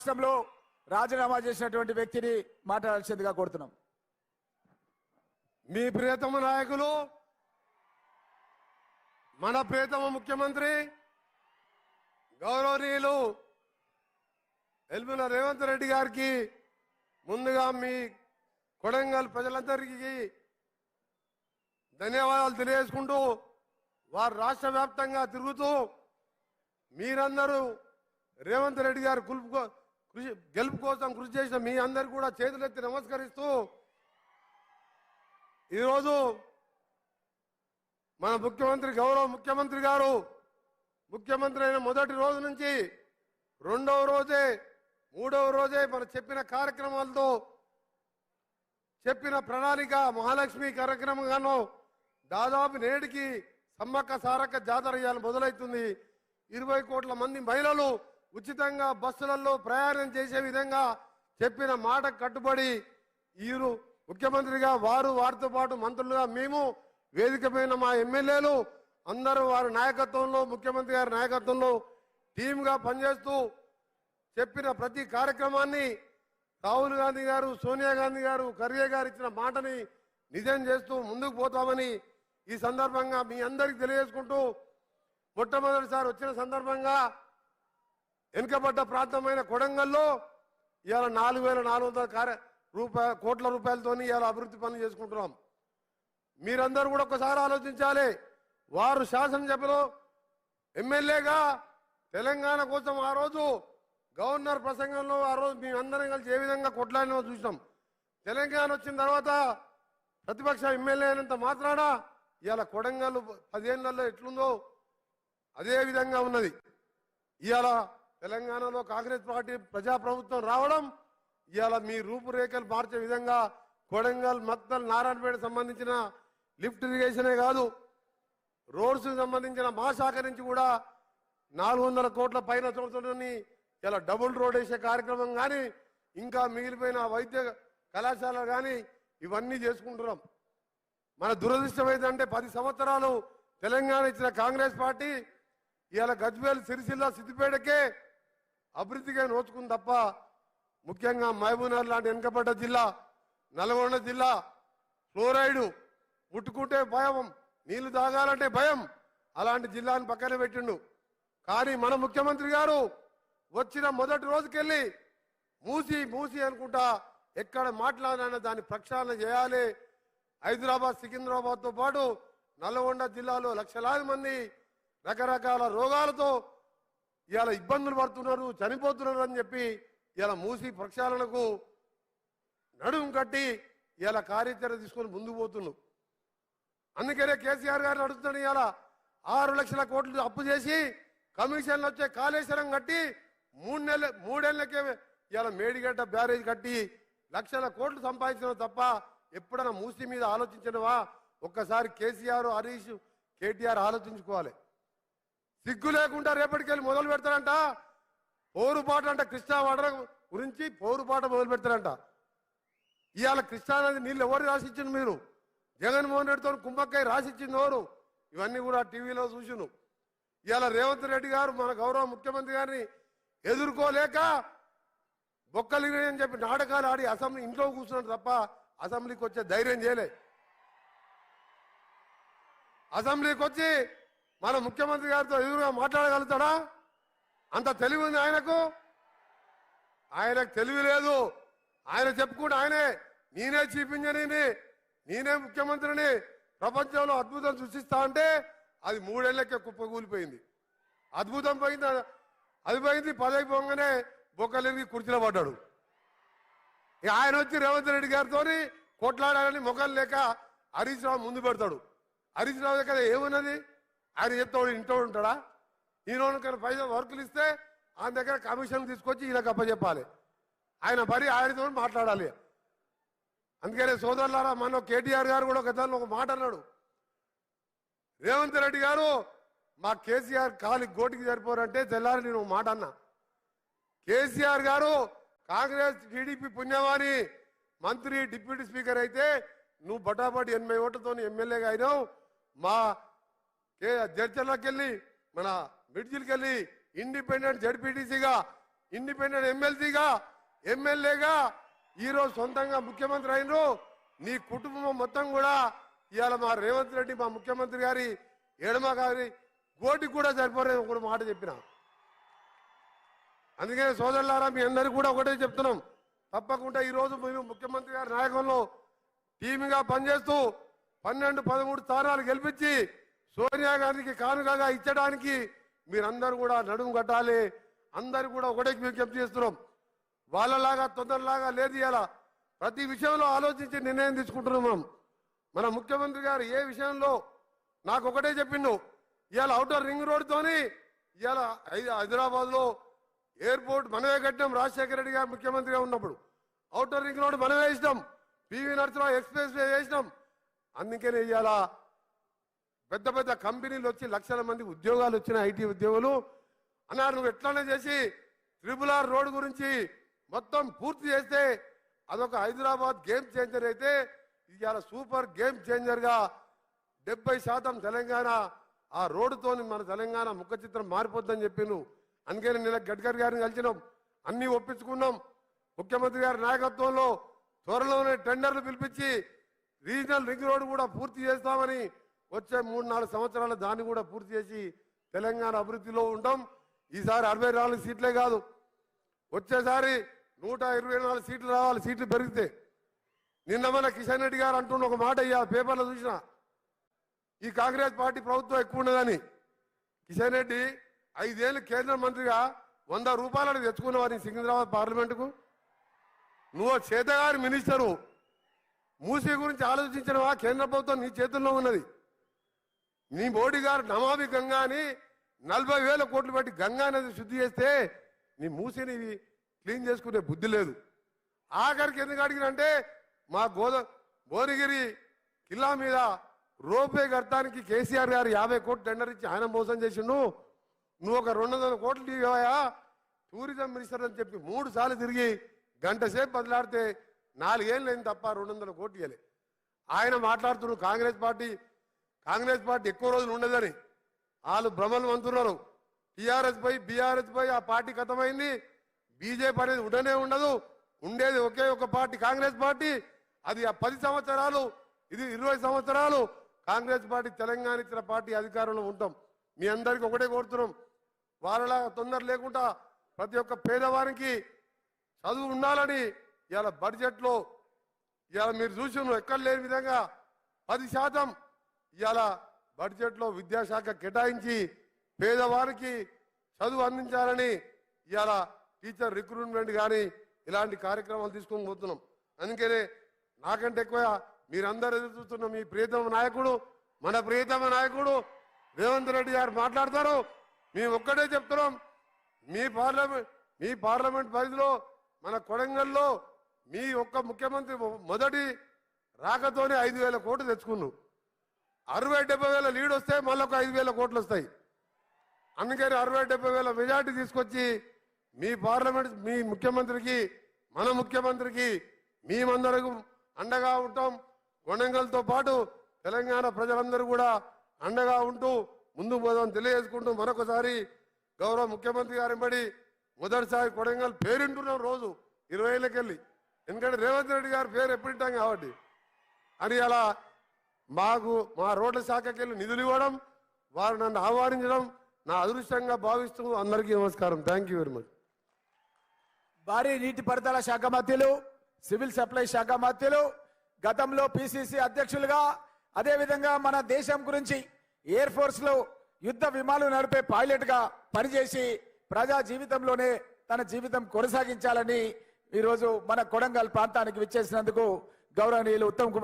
రాష్ట్రంలో రాజీనామా చేసినటువంటి వ్యక్తిని మాట్లాడాల్సిందిగా కోరుతున్నాం. మీ ప్రియతమ నాయకులు మన ప్రియతమ ముఖ్యమంత్రి గౌరవనీయులు ఎల్బున రేవంత్ రెడ్డి గారికి ముందుగా మీ కొడంగల్ ప్రజలందరికీ ధన్యవాదాలు తెలియజేసుకుంటూ వారు రాష్ట్ర వ్యాప్తంగా తిరుగుతూ మీరందరూ రేవంత్ రెడ్డి గారు గెలుపు కోసం కృషి చేసిన మీ అందరు కూడా చేతులెత్తి నమస్కరిస్తూ ఈరోజు మన ముఖ్యమంత్రి గౌరవ ముఖ్యమంత్రి గారు ముఖ్యమంత్రి అయిన మొదటి రోజు నుంచి రెండవ రోజే మూడవ రోజే మన చెప్పిన కార్యక్రమాలతో చెప్పిన ప్రణాళిక మహాలక్ష్మి కార్యక్రమంగాను దాదాపు నేటికి సమ్మక్క సారక్క జాతర ఇయ్యాలి మొదలవుతుంది. 20 కోట్ల మంది మహిళలు ఉచితంగా బస్సులలో ప్రయాణం చేసే విధంగా చెప్పిన మాట కట్టుబడి ఈరు ముఖ్యమంత్రిగా వారితో పాటు మంత్రులుగా మేము వేదికపైన మా ఎమ్మెల్యేలు అందరూ వారి నాయకత్వంలో ముఖ్యమంత్రి గారి నాయకత్వంలో టీమ్గా పనిచేస్తూ చెప్పిన ప్రతి కార్యక్రమాన్ని రాహుల్ గాంధీ గారు సోనియా గాంధీ గారు ఖర్గే గారు ఇచ్చిన మాటని నిజం చేస్తూ ముందుకు పోతామని ఈ సందర్భంగా మీ అందరికీ తెలియజేసుకుంటూ మొట్టమొదటిసారి వచ్చిన సందర్భంగా వెనుకబడ్డ ప్రాంతమైన కొడంగల్లో ఇవాళ 4,400 కోట్ల రూపాయలతో ఇవాళ అభివృద్ధి పనులు చేసుకుంటున్నాం. మీరందరూ కూడా ఒకసారి ఆలోచించాలి. వారు శాసనసభలో ఎమ్మెల్యేగా తెలంగాణ కోసం ఆ రోజు గవర్నర్ ప్రసంగంలో ఆ రోజు మేమందరం కలిసి ఏ విధంగా కొట్లాడినో చూసినాం. తెలంగాణ వచ్చిన తర్వాత ప్రతిపక్ష ఎమ్మెల్యే అయినంత మాత్రాన ఇవాళ కొడంగల్ 10 ఏళ్లలో ఎట్లుందో అదే విధంగా ఉన్నది. ఇవాళ తెలంగాణలో కాంగ్రెస్ పార్టీ ప్రజాప్రభుత్వం రావడం ఇవాళ మీ రూపురేఖలు మార్చే విధంగా కొడంగల్ మక్తల్ నారాయణపేట సంబంధించిన లిఫ్ట్ ఇరిగేషనే కాదు రోడ్స్ సంబంధించిన మా శాఖ నుంచి కూడా 400 కోట్ల పైన చోటుని ఇలా డబుల్ రోడ్ వేసే కార్యక్రమం కానీ ఇంకా మిగిలిపోయిన వైద్య కళాశాల కానీ ఇవన్నీ చేసుకుంటున్నాం. మన దురదృష్టం ఏంటంటే 10 సంవత్సరాలు తెలంగాణ ఇచ్చిన కాంగ్రెస్ పార్టీ ఇవాళ గజ్వేల్ సిరిసిల్ల సిద్దిపేటకే అభివృద్ధిగా నోచుకుంది తప్ప ముఖ్యంగా మహబూబ్నగర్ లాంటి వెనుకబడ్డ జిల్లా నల్గొండ జిల్లా ఫ్లోరైడ్ ముట్టుకుంటే భయం నీళ్లు తాగాలంటే భయం అలాంటి జిల్లాను పక్కన పెట్టిండు. కానీ మన ముఖ్యమంత్రి గారు వచ్చిన మొదటి రోజుకెళ్ళి మూసి అనుకుంటా ఎక్కడ మాట్లాడినా దాన్ని ప్రక్షాళన చేయాలి. హైదరాబాద్ సికింద్రాబాద్తో పాటు నల్గొండ జిల్లాలో లక్షలాది మంది రకరకాల రోగాలతో ఇవాళ ఇబ్బందులు పడుతున్నారు చనిపోతున్నారు అని చెప్పి ఇలా మూసి ప్రక్షాళనకు నడుము కట్టి ఇలా కార్యాచరణ తీసుకొని ముందుకు పోతున్నాం. అందుకనే కేసీఆర్ గారిని అడుగుతున్నాడు. ఇలా 6 లక్షల కోట్లు అప్పు చేసి కమిషన్లు వచ్చే కాళేశ్వరం కట్టి 3 ఏళ్లకే ఇలా మేడిగడ్డ బ్యారేజ్ కట్టి లక్షల కోట్లు సంపాదించడం తప్ప ఎప్పుడైనా మూసి మీద ఆలోచించినవా? ఒక్కసారి కేసీఆర్ హరీష్ కేటీఆర్ ఆలోచించుకోవాలి. సిగ్గు లేకుండా రేపటికెళ్ళి మొదలు పెడతారంట పోరుపాట అంట. కృష్ణా వాటర్ గురించి పోరుపాట మొదలు పెడతారంట. ఇవాళ కృష్ణానది నీళ్ళు ఎవరు రాసిచ్చింది? మీరు జగన్మోహన్ రెడ్డితో కుంభక్కయ్య రాసిచ్చింది ఎవరు? ఇవన్నీ కూడా టీవీలో చూసిను. ఇవాళ రేవంత్ రెడ్డి గారు మన గౌరవ ముఖ్యమంత్రి గారిని ఎదుర్కోలేక బొక్కలిగి అని చెప్పి నాటకాలు ఆడి అసెంబ్లీ ఇంట్లో కూర్చున్నాడు తప్ప అసెంబ్లీకి వచ్చే ధైర్యం చేయలే. అసెంబ్లీకి వచ్చి మన ముఖ్యమంత్రి గారితో ఎదురుగా మాట్లాడగలుగుతాడా? అంత తెలివి ఉంది ఆయనకు? ఆయనకు తెలివి లేదు. ఆయన చెప్పుకుంటే ఆయనే నేనే చీఫ్ ఇంజనీర్ని నేనే ముఖ్యమంత్రిని ప్రపంచంలో అద్భుతం సృష్టిస్తా అంటే అది 3 ఏళ్లకే కుప్పకూలిపోయింది. అద్భుతం పోయింది. అది పోయింది 10 అయిపోగానే బొక్కలిరిగి కుర్చీలో పడ్డాడు. ఆయన వచ్చి రేవంత్ రెడ్డి గారితో కొట్లాడాలని మొక్కలు లేక హరీష్ రావు ముందు పెడతాడు. హరీష్ రావు దగ్గర ఏమున్నది? ఆయన చెప్తాడు ఇంట్లో ఉంటాడా? ఈయన పైసలు వర్కులు ఇస్తే ఆయన దగ్గర కమిషన్ తీసుకొచ్చి ఈయనకు అప్పచెప్పాలి. ఆయన మరి ఆయనతో మాట్లాడాలి. అందుకనే సోదరులారా, మన కేటీఆర్ గారు కూడా గతంలో ఒక మాట అన్నాడు. రేవంత్ రెడ్డి గారు మా కేసీఆర్ కాలి గోటికి సరిపోరంటే తెల్లారి నేను మాట అన్నా. కేసీఆర్ గారు కాంగ్రెస్ టీడీపీ పుణ్యవాణి మంత్రి డిప్యూటీ స్పీకర్ అయితే నువ్వు బటాబటి 80 ఓట్లతో ఎమ్మెల్యేగా అయినావు. మా జడ్చర్లకి వెళ్ళి మన మిడ్జిల్కి వెళ్ళి ఇండిపెండెంట్ జడ్పీటీసీగా ఇండిపెండెంట్ ఎమ్మెల్సీగా ఎమ్మెల్యేగా ఈరోజు సొంతంగా ముఖ్యమంత్రి అయినరు. నీ కుటుంబం మొత్తం కూడా ఇవాళ మా రేవంత్ రెడ్డి మా ముఖ్యమంత్రి గారి ఎడమ గారి గోటికి కూడా సరిపోరే ఒక మాట చెప్పిన. అందుకని సోదరులారా మీ అందరికీ కూడా ఒకటే చెప్తున్నాం, తప్పకుండా ఈరోజు మీరు ముఖ్యమంత్రి గారి నాయకంలో టీమ్గా పనిచేస్తూ 12-13 స్థానాలు గెలిపించి సోనియా గాంధీకి కానుకగా ఇచ్చడానికి మీరందరూ కూడా నడుము కట్టాలి. అందరూ కూడా ఒకటే విజ్ఞప్తి చేస్తున్నాం. వాళ్ళలాగా తొందరలాగా లేదు, ఇలా ప్రతి విషయంలో ఆలోచించి నిర్ణయం తీసుకుంటున్నాం. మన ముఖ్యమంత్రి గారు ఏ విషయంలో నాకు ఒకటే చెప్పిండు, ఇవాళ ఔటర్ రింగ్ రోడ్తోని ఇవాళ హైదరాబాద్లో ఎయిర్పోర్ట్ మనమే కట్టినాం. రాజశేఖర రెడ్డి గారు ముఖ్యమంత్రిగా ఉన్నప్పుడు ఔటర్ రింగ్ రోడ్ మనమే వేసినాం, పివి నరసింహరావు ఎక్స్ప్రెస్ వే వేసినాం. అందుకనే ఇవాళ పెద్ద పెద్ద కంపెనీలు వచ్చి లక్షల మంది ఉద్యోగాలు వచ్చిన ఐటీ ఉద్యోగులు అన్నారు. నువ్వు ఎట్లనే చేసి RRR రోడ్ గురించి మొత్తం పూర్తి చేస్తే అదొక హైదరాబాద్ గేమ్ చేంజర్ అయితే ఇవాళ సూపర్ గేమ్ చేంజర్గా 70% తెలంగాణ ఆ రోడ్డుతోని మన తెలంగాణ ముఖ చిత్రం మారిపోద్దని చెప్పిండు. అందుకని నిన్న గడ్కరీ గారిని కలిసినాం, అన్ని ఒప్పించుకున్నాం. ముఖ్యమంత్రి గారి నాయకత్వంలో త్వరలోనే టెండర్లు పిలిపించి రీజనల్ రింగ్ రోడ్ కూడా పూర్తి చేస్తామని వచ్చే 3-4 సంవత్సరాలు దాన్ని కూడా పూర్తి చేసి తెలంగాణ అభివృద్ధిలో ఉంటాం. ఈసారి 64 సీట్లే కాదు, వచ్చేసారి 124 సీట్లు రావాలి. సీట్లు పెరిగితే నిన్న మన కిషన్ రెడ్డి గారు అంటున్న ఒక మాట ఇవాళ పేపర్లో చూసిన, ఈ కాంగ్రెస్ పార్టీ ప్రభుత్వం ఎక్కువ ఉండదని. కిషన్ రెడ్డి 5 ఏళ్ళు కేంద్ర మంత్రిగా 100 రూపాయలను తెచ్చుకున్నవారు సికింద్రాబాద్ పార్లమెంటుకు. నువ్వు చేతగారి మినిస్టరు, మూసీ గురించి ఆలోచించినవా? కేంద్ర ప్రభుత్వం నీ చేతుల్లో ఉన్నది. నీ మోడీ గారు నమామి గంగా అని 40,000 కోట్లు పెట్టి గంగా నది శుద్ధి చేస్తే నీ మూసీని క్లీన్ చేసుకునే బుద్ధి లేదు. ఆఖరికి ఎందుకు అడిగినంటే మా భువనగిరి కిల్లా మీద రోపే కడతానికి కేసీఆర్ గారు 50 కోట్లు టెండర్ ఇచ్చి ఆయన మోసం చేసిండు. నువ్వు ఒక 200 కోట్లు ఇవ్వయా టూరిజం మినిస్టర్ అని చెప్పి 3 సార్లు తిరిగి గంట సేపు బదిలాడితే 4 ఏళ్ళు అయింది తప్ప 200 కోట్లు ఇవ్వలే. ఆయన మాట్లాడుతున్నారు కాంగ్రెస్ పార్టీ ఎక్కువ రోజులు ఉండదని. వాళ్ళు భ్రమలు అంటున్నారు. టీఆర్ఎస్ పై బీఆర్ఎస్ పై ఆ పార్టీ ఖతమైంది. బీజేపీ అనేది ఉండనే ఉండదు, ఉండేది ఒకే ఒక పార్టీ కాంగ్రెస్ పార్టీ. అది 10 సంవత్సరాలు, ఇది 20 సంవత్సరాలు కాంగ్రెస్ పార్టీ తెలంగాణ ఇచ్చిన పార్టీ అధికారంలో ఉంటాం. మీ అందరికీ ఒకటే కోరుతున్నాం, వాళ్ళలా తొందర లేకుండా ప్రతి ఒక్క పేదవారికి చదువు ఉండాలని ఇవాళ బడ్జెట్లో ఇవాళ మీరు చూసి ఎక్కడ లేని విధంగా 10% ఇవాళ బడ్జెట్లో విద్యాశాఖ కేటాయించి పేదవారికి చదువు అందించాలని ఇవాళ టీచర్ రిక్రూట్మెంట్ కానీ ఇలాంటి కార్యక్రమాలు తీసుకొని పోతున్నాం. అందుకనే నాకంటే ఎక్కువ మీరందరూ ఎదురు చూస్తున్న మీ ప్రియతమ నాయకుడు, మన ప్రియతమ నాయకుడు రేవంత్ రెడ్డి గారు మాట్లాడతారు. మేము ఒక్కటే చెప్తున్నాం, మీ పార్లమెంట్ పరిధిలో మన కొడంగల్లో మీ ఒక్క ముఖ్యమంత్రి మొదటి రాకతోనే 5,000 కోట్లు తెచ్చుకున్నాం. 60-70 వేల లీడ్ వస్తే మళ్ళీ ఒక 5,000 కోట్లు వస్తాయి. అందుకని 60-70 వేల మెజార్టీ తీసుకొచ్చి మీ పార్లమెంట్ మీ ముఖ్యమంత్రికి మన ముఖ్యమంత్రికి మేమందరం అండగా ఉంటాం. కొడంగల్తో పాటు తెలంగాణ ప్రజలందరూ కూడా అండగా ఉంటూ ముందుకు పోదాం తెలియజేసుకుంటూ మరొకసారి గౌరవ ముఖ్యమంత్రి గారి బడి మొదటిసారి కొడంగల్ పేరింటున్నాం రోజు 20 ఏళ్ళకెళ్ళి. ఎందుకంటే రేవంత్ రెడ్డి గారి పేరు ఎప్పుడు వింటాం కాబట్టి అని అలా మాకు మా రోడ్ల శాఖకి వెళ్ళి నిధులు ఇవ్వడం, వారు నన్ను ఆహ్వానించడం నా అదృష్టంగా భావిస్తూ అందరికీ నమస్కారం. Thank you very much. భారీ నీటిపారుదల శాఖ మంత్రులు, సివిల్ సప్లై శాఖ మంత్రులు, గతంలో పిసిసి అధ్యక్షులుగా, అదేవిధంగా మన దేశం గురించి ఎయిర్ ఫోర్స్ లో యుద్ధ విమానాలు నడిపే పైలట్ గా పనిచేసి ప్రజా జీవితంలోనే తన జీవితం కొనసాగించాలని ఈరోజు మన కొడంగల్ ప్రాంతానికి విచ్చేసినందుకు గౌరవనీయులు ఉత్తమ్ కుమార్